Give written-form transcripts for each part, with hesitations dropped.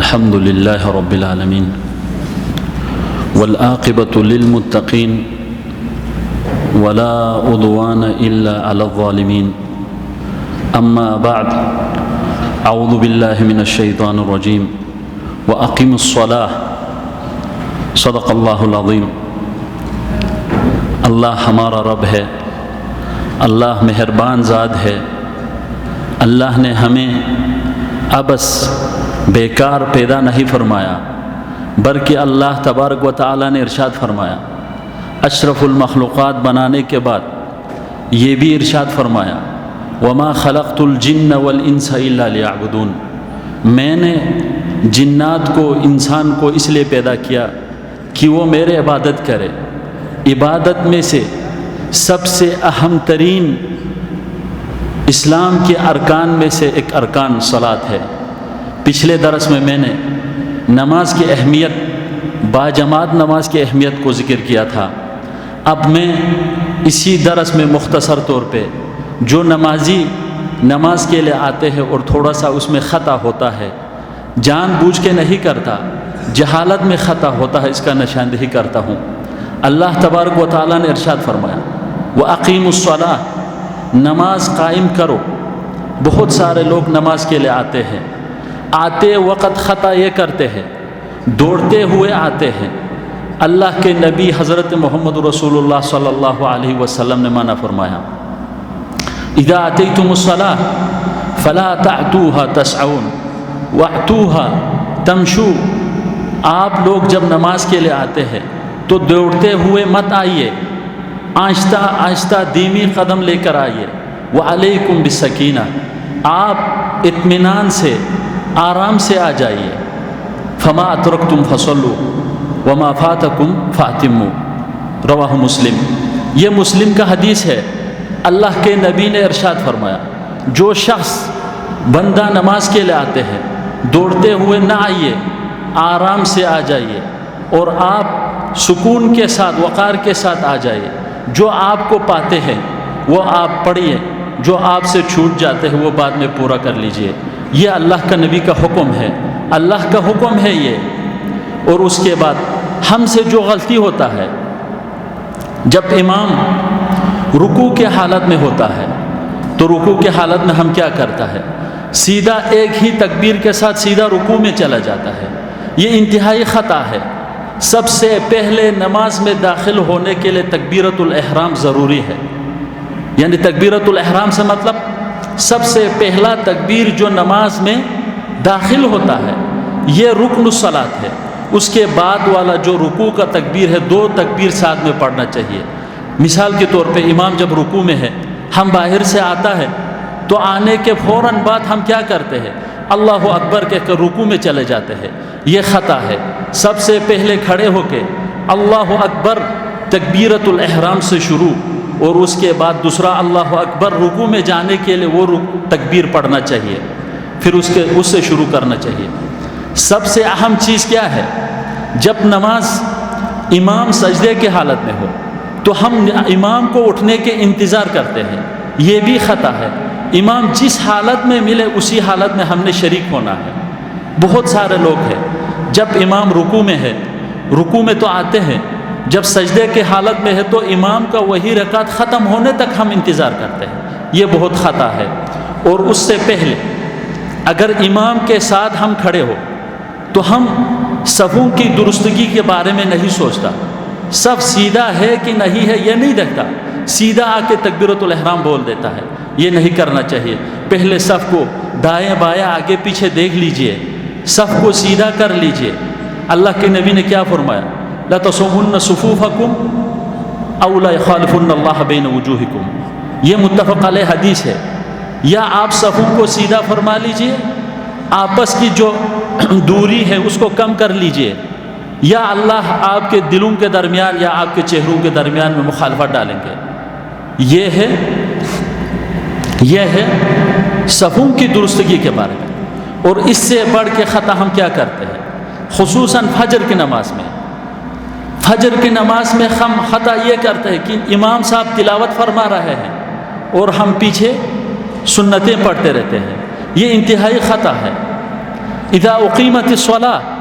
الحمد لله رب العالمين والعاقبة للمتقين ولا عدوان إلا على الظالمين أما بعد أعوذ بالله من الشيطان الرجيم وأقم الصلاة صدق الله العظيم. اللہ ہمارا رب ہے، اللہ مہربان ذات ہے. اللہ نے ہمیں ابس بیکار پیدا نہیں فرمایا، بلکہ اللہ تبارک و تعالی نے ارشاد فرمایا، اشرف المخلوقات بنانے کے بعد یہ بھی ارشاد فرمایا، وما خلقت الجن والانس الا لیعبدون. میں نے جنات کو، انسان کو اس لیے پیدا کیا کہ وہ میرے عبادت کرے. عبادت میں سے سب سے اہم ترین اسلام کے ارکان میں سے ایک ارکان صلاۃ ہے. پچھلے درس میں نے نماز کی اہمیت، باجماعت نماز کی اہمیت کو ذکر کیا تھا. اب میں اسی درس میں مختصر طور پہ جو نمازی نماز کے لیے آتے ہیں اور تھوڑا سا اس میں خطا ہوتا ہے، جان بوجھ کے نہیں کرتا، جہالت میں خطا ہوتا ہے، اس کا نشاندہی کرتا ہوں. اللہ تبارک و تعالیٰ نے ارشاد فرمایا، وَأَقِيمُوا الصَّلَاةَ، نماز قائم کرو. بہت سارے لوگ نماز کے لیے آتے ہیں، آتے وقت خطا یہ کرتے ہیں، دوڑتے ہوئے آتے ہیں. اللہ کے نبی حضرت محمد رسول اللہ صلی اللہ علیہ وسلم نے منع فرمایا، اذا اتیتم الصلاة فلا تعتوها تسعون واتوها تمشوا. آپ لوگ جب نماز کے لیے آتے ہیں تو دوڑتے ہوئے مت آئیے، آہستہ آہستہ دھیمی قدم لے کر آئیے. وعلیکم بالسکینہ، آپ اطمینان سے، آرام سے آ جائیے. فما اترکتم فصلوا وما فاتکم فاتموا. رواہ مسلم. یہ مسلم کا حدیث ہے. اللہ کے نبی نے ارشاد فرمایا، جو شخص بندہ نماز کے لیے آتے ہیں، دوڑتے ہوئے نہ آئیے، آرام سے آ جائیے اور آپ سکون کے ساتھ، وقار کے ساتھ آ جائیے. جو آپ کو پاتے ہیں وہ آپ پڑھیے، جو آپ سے چھوٹ جاتے ہیں وہ بعد میں پورا کر لیجئے. یہ اللہ کا نبی کا حکم ہے، اللہ کا حکم ہے یہ. اور اس کے بعد ہم سے جو غلطی ہوتا ہے، جب امام رکوع کے حالت میں ہوتا ہے تو رکوع کے حالت میں ہم کیا کرتا ہے، سیدھا ایک ہی تکبیر کے ساتھ سیدھا رکوع میں چلا جاتا ہے. یہ انتہائی خطا ہے. سب سے پہلے نماز میں داخل ہونے کے لیے تکبیرۃ الاحرام ضروری ہے. یعنی تکبیرۃ الاحرام سے مطلب سب سے پہلا تکبیر جو نماز میں داخل ہوتا ہے یہ رکن الصلاۃ ہے. اس کے بعد والا جو رکوع کا تکبیر ہے، 2 تکبیر ساتھ میں پڑھنا چاہیے. مثال کے طور پہ امام جب رکوع میں ہے، ہم باہر سے آتا ہے تو آنے کے فوراً بعد ہم کیا کرتے ہیں، اللہ اکبر کہہ کر رکوع میں چلے جاتے ہیں. یہ خطا ہے. سب سے پہلے کھڑے ہو کے اللہ اکبر تکبیرۃ الاحرام سے شروع، اور اس کے بعد دوسرا اللہ اکبر رکوع میں جانے کے لیے وہ تکبیر پڑھنا چاہیے، پھر اس سے شروع کرنا چاہیے. سب سے اہم چیز کیا ہے، جب نماز امام سجدے کے حالت میں ہو تو ہم امام کو اٹھنے کے انتظار کرتے ہیں. یہ بھی خطا ہے. امام جس حالت میں ملے اسی حالت میں ہم نے شریک ہونا ہے. بہت سارے لوگ ہیں جب امام رکوع میں ہے، رکوع میں تو آتے ہیں، جب سجدے کے حالت میں ہے تو امام کا وہی رکعت ختم ہونے تک ہم انتظار کرتے ہیں. یہ بہت خطا ہے. اور اس سے پہلے اگر امام کے ساتھ ہم کھڑے ہو تو ہم صفوں کی درستگی کے بارے میں نہیں سوچتا، صف سیدھا ہے کہ نہیں ہے یہ نہیں دیکھتا، سیدھا آ کے تکبیرۃ الاحرام بول دیتا ہے. یہ نہیں کرنا چاہیے. پہلے صف کو دائیں بائیں آگے پیچھے دیکھ لیجئے، صف کو سیدھا کر لیجئے. اللہ کے نبی نے کیا فرمایا، لا تصوّن صفوفکم او لا یخالفن اللہ بین وجوہکم. یہ متفق علیہ حدیث ہے. یا آپ صفوں کو سیدھا فرما لیجئے، آپس کی جو دوری ہے اس کو کم کر لیجئے، یا اللہ آپ کے دلوں کے درمیان یا آپ کے چہروں کے درمیان میں مخالفت ڈالیں گے. یہ ہے صفوں کی درستگی کے بارے میں. اور اس سے بڑھ کے خطا ہم کیا کرتے ہیں، خصوصاً فجر کی نماز میں. فجر کی نماز میں ہم خطا یہ کرتے ہیں کہ امام صاحب تلاوت فرما رہے ہیں اور ہم پیچھے سنتیں پڑھتے رہتے ہیں. یہ انتہائی خطا ہے. اذا اقیمت الصلاۃ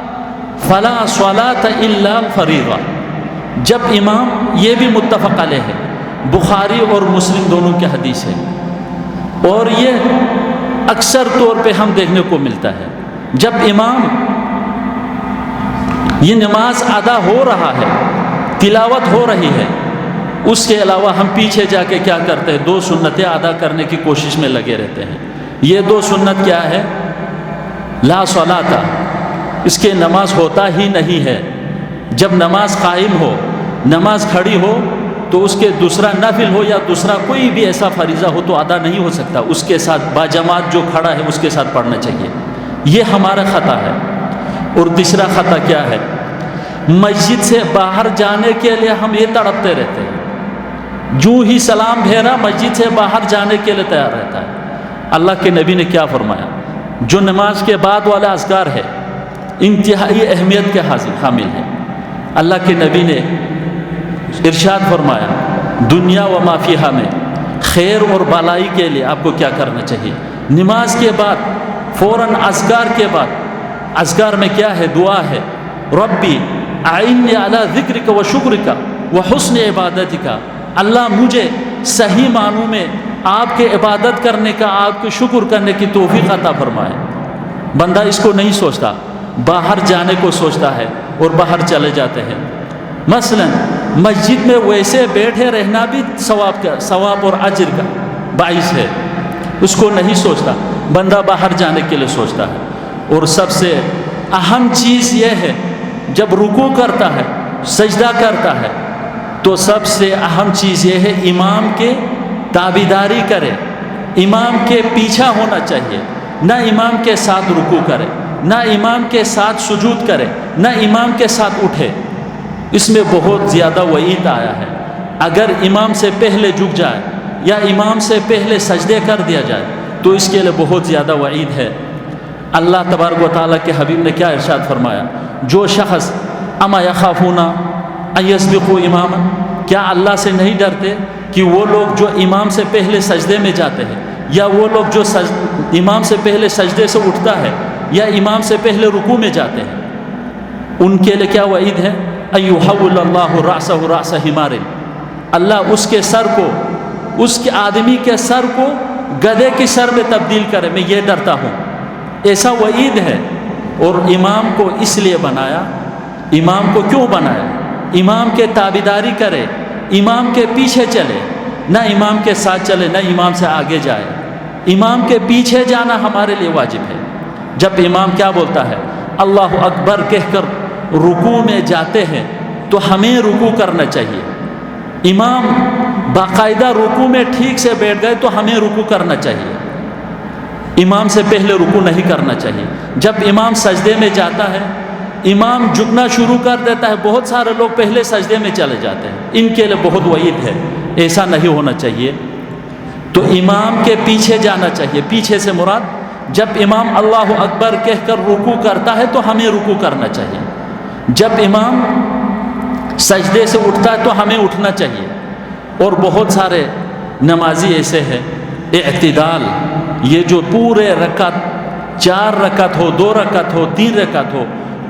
فلا صلاۃ الا الفریضہ. جب امام، یہ بھی متفق علیہ ہے، بخاری اور مسلم دونوں کی حدیث ہے، اور یہ اکثر طور پہ ہم دیکھنے کو ملتا ہے، جب امام یہ نماز ادا ہو رہا ہے، تلاوت ہو رہی ہے، اس کے علاوہ ہم پیچھے جا کے کیا کرتے ہیں؟ 2 سنتیں ادا کرنے کی کوشش میں لگے رہتے ہیں. یہ 2 سنت کیا ہے؟ لا صلاۃ، اس کے نماز ہوتا ہی نہیں ہے. جب نماز قائم ہو، نماز کھڑی ہو، تو اس کے دوسرا نفل ہو یا دوسرا کوئی بھی ایسا فریضہ ہو تو ادا نہیں ہو سکتا. اس کے ساتھ باجماعت جو کھڑا ہے اس کے ساتھ پڑھنا چاہیے. یہ ہمارا خطا ہے. اور تیسرا خطا کیا ہے؟ مسجد سے باہر جانے کے لیے ہم یہ تڑپتے رہتے ہیں، جو ہی سلام پھیرا مسجد سے باہر جانے کے لیے تیار رہتا ہے. اللہ کے نبی نے کیا فرمایا؟ جو نماز کے بعد والا اذکار ہے انتہائی اہمیت کے حامل ہے. اللہ کے نبی نے ارشاد فرمایا دنیا و ما فیہا میں خیر اور بالائی کے لیے آپ کو کیا کرنا چاہیے؟ نماز کے بعد فوراً اذکار کے بعد، اذکار میں کیا ہے؟ دعا ہے، ربی اعنی علی ذکرک و شکرک و حسن عبادتک. اللہ مجھے صحیح معنوں میں آپ کے عبادت کرنے کا، آپ کے شکر کرنے کی توفیق عطا فرمائے. بندہ اس کو نہیں سوچتا، باہر جانے کو سوچتا ہے اور باہر چلے جاتے ہیں. مثلا مسجد میں ویسے بیٹھے رہنا بھی ثواب اور اجر کا باعث ہے، اس کو نہیں سوچتا، بندہ باہر جانے کے لیے سوچتا ہے. اور سب سے اہم چیز یہ ہے، جب رکوع کرتا ہے، سجدہ کرتا ہے، تو سب سے اہم چیز یہ ہے امام کے تابعداری کرے، امام کے پیچھا ہونا چاہیے. نہ امام کے ساتھ رکوع کرے، نہ امام کے ساتھ سجود کرے، نہ امام کے ساتھ اٹھے. اس میں بہت زیادہ وعید آیا ہے. اگر امام سے پہلے جھک جائے یا امام سے پہلے سجدے کر دیا جائے تو اس کے لیے بہت زیادہ وعید ہے. اللہ تبارک و تعالیٰ کے حبیب نے کیا ارشاد فرمایا؟ جو شخص اما یخافون ان یسبقوا اماما، کیا اللہ سے نہیں ڈرتے کہ وہ لوگ جو امام سے پہلے سجدے میں جاتے ہیں، یا وہ لوگ جو امام سے پہلے سجدے سے اٹھتا ہے یا امام سے پہلے رکوع میں جاتے ہیں، ان کے لیے کیا وعید ہے؟ ایحول اللہ رأسہ رأس حمار، اللہ اس کے سر کو، اس کے آدمی کے سر کو گدھے کی سر میں تبدیل کرے. میں یہ ڈرتا ہوں، ایسا وعید ہے. اور امام کو اس لیے بنایا، امام کو کیوں بنایا؟ امام کے تابعداری کرے، امام کے پیچھے چلے، نہ امام کے ساتھ چلے، نہ امام سے آگے جائے. امام کے پیچھے جانا ہمارے لیے واجب ہے. جب امام کیا بولتا ہے؟ اللہ اکبر کہہ کر رکوع میں جاتے ہیں تو ہمیں رکوع کرنا چاہیے. امام باقاعدہ رکوع میں ٹھیک سے بیٹھ گئے تو ہمیں رکوع کرنا چاہیے. امام سے پہلے رکوع نہیں کرنا چاہیے. جب امام سجدے میں جاتا ہے، امام جھکنا شروع کر دیتا ہے، بہت سارے لوگ پہلے سجدے میں چلے جاتے ہیں. ان کے لیے بہت وعید ہے، ایسا نہیں ہونا چاہیے. تو امام کے پیچھے جانا چاہیے. پیچھے سے مراد جب امام اللہ اکبر کہہ کر رکوع کرتا ہے تو ہمیں رکوع کرنا چاہیے. جب امام سجدے سے اٹھتا ہے تو ہمیں اٹھنا چاہیے. اور بہت سارے نمازی ایسے ہیں، اعتدال، یہ جو پورے رکعت، 4 رکعت ہو، 2 رکعت ہو، 3 رکعت ہو،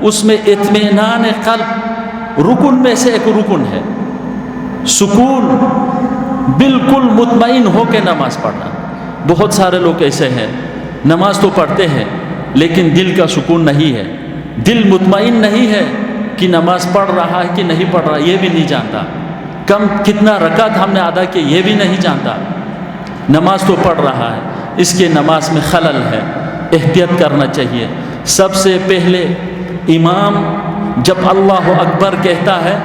اس میں اطمینان قلب رکن میں سے ایک رکن ہے. سکون، بالکل مطمئن ہو کے نماز پڑھنا. بہت سارے لوگ ایسے ہیں، نماز تو پڑھتے ہیں لیکن دل کا سکون نہیں ہے، دل مطمئن نہیں ہے کہ نماز پڑھ رہا ہے کہ نہیں پڑھ رہا، یہ بھی نہیں جانتا. کتنا رکعت ہم نے ادا کی یہ بھی نہیں جانتا. نماز تو پڑھ رہا ہے، اس کے نماز میں خلل ہے. احتیاط کرنا چاہیے. سب سے پہلے امام جب اللہ اکبر کہتا ہے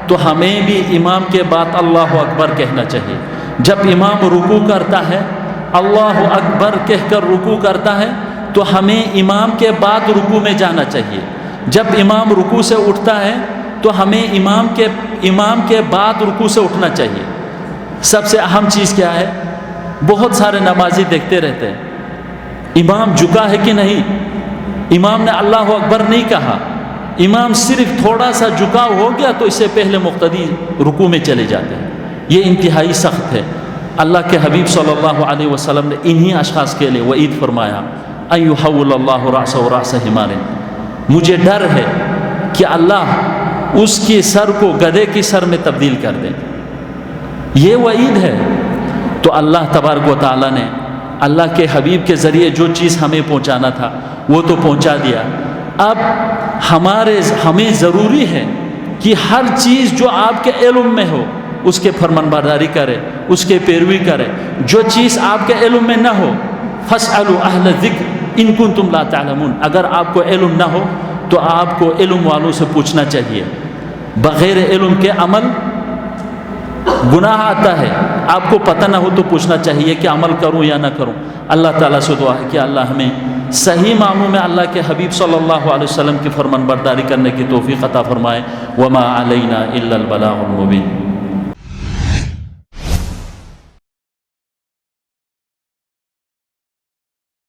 تو ہمیں بھی امام کے بعد اللہ اکبر کہنا چاہیے. جب امام رکوع کرتا ہے، اللہ اکبر کہہ کر رکوع کرتا ہے تو ہمیں امام کے بعد رکوع میں جانا چاہیے. جب امام رکوع سے اٹھتا ہے تو ہمیں امام کے بعد رکوع سے اٹھنا چاہیے. سب سے اہم چیز کیا ہے؟ بہت سارے نمازی دیکھتے رہتے ہیں امام جھکا ہے کہ نہیں. امام نے اللہ اکبر نہیں کہا، امام صرف تھوڑا سا جھکاؤ ہو گیا تو اس سے پہلے مقتدی رکوع میں چلے جاتے ہیں. یہ انتہائی سخت ہے. اللہ کے حبیب صلی اللہ علیہ وسلم نے انہی اشخاص کے لیے وعید فرمایا، ان یحول اللہ رأسہ رأس حمار، مجھے ڈر ہے کہ اللہ اس کی سر کو گدھے کی سر میں تبدیل کر دے. یہ وعید ہے. تو اللہ تبارک و تعالیٰ نے اللہ کے حبیب کے ذریعے جو چیز ہمیں پہنچانا تھا وہ تو پہنچا دیا. اب ہمیں ضروری ہے کہ ہر چیز جو آپ کے علم میں ہو اس کے فرمان برداری کرے، اس کے پیروی کرے. جو چیز آپ کے علم میں نہ ہو فاسألوا اہل الذکر ان کنتم لا تعلمون، اگر آپ کو علم نہ ہو تو آپ کو علم والوں سے پوچھنا چاہیے. بغیر علم کے عمل گناہ آتا ہے. آپ کو پتہ نہ ہو تو پوچھنا چاہیے کہ عمل کروں یا نہ کروں. اللہ تعالیٰ سے دعا ہے کہ اللہ ہمیں صحیح معنوں میں اللہ کے حبیب صلی اللہ علیہ وسلم کی فرمان برداری کرنے کی توفیق عطا فرمائے. وما علینا الا البلاغ المبین.